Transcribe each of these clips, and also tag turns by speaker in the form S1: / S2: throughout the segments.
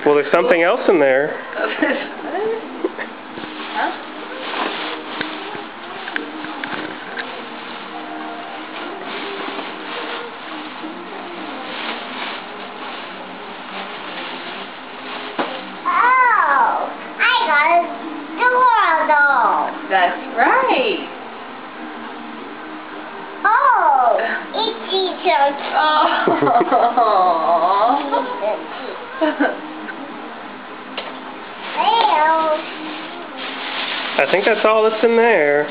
S1: Well, there's something else in there.
S2: Huh?
S3: Oh, I got a Dora doll.
S2: That's right.
S3: Oh, it's teacher.
S2: Oh.
S3: Well,
S1: I think that's all that's in there.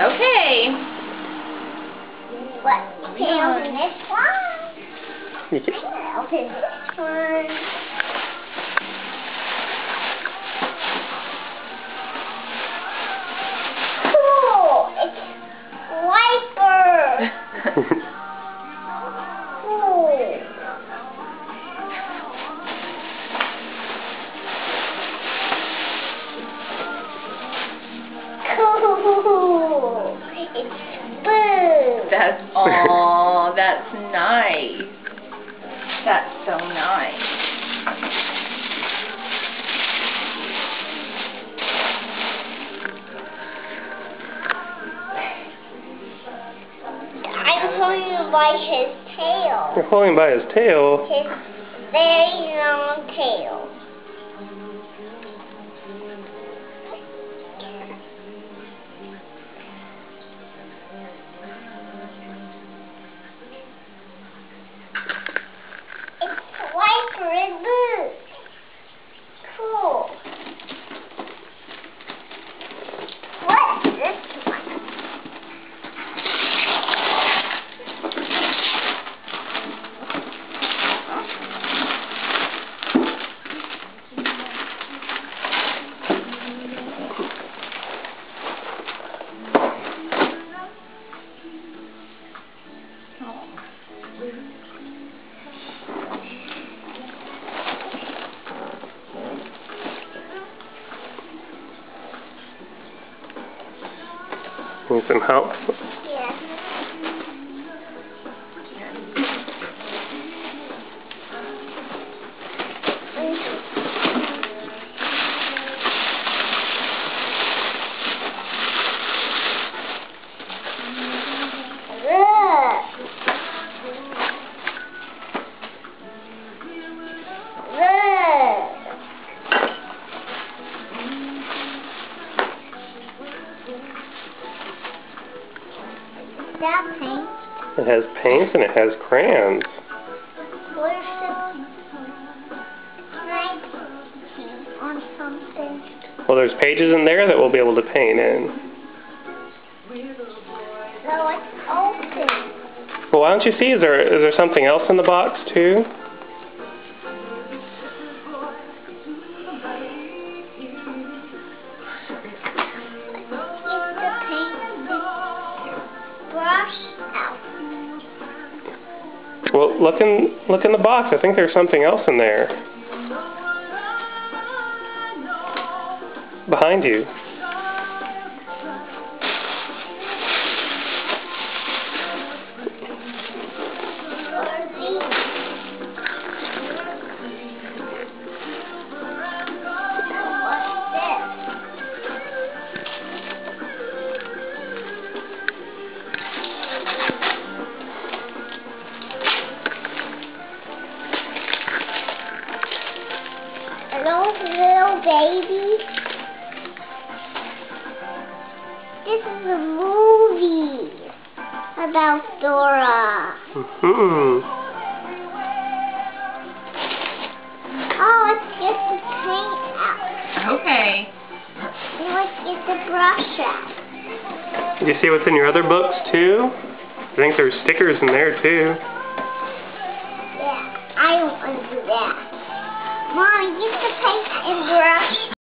S2: Okay.
S3: what? Can you open this one?
S1: You can-
S3: I'm gonna open this one. Cool! It's Wiper! Cool! Cool! It's Boo!
S2: That's nice. That's so nice.
S3: I'm holding by his tail.
S1: You're holding by his tail.
S3: His very long tail. It's Wiper and Boo. Cool. What's this one?
S1: Need some help?
S3: Yeah. That paint.
S1: It has paints and it has crayons.
S3: Where's the paint on something?
S1: Well, there's pages in there that we'll be able to paint in.
S3: So it's open.
S1: Well, why don't you see? Is there something else in the box too?
S3: Get the paint brush out.
S1: Well, look in the box. I think there's something else in there. Behind you.
S3: Those little babies. This is a movie about Dora. Oh, let's get the paint out.
S2: Okay.
S3: And let's get the brush out.
S1: Do you see what's in your other books too? I think there's stickers in there too.
S3: Yeah, I don't want to do that. Mommy, get the paint and brush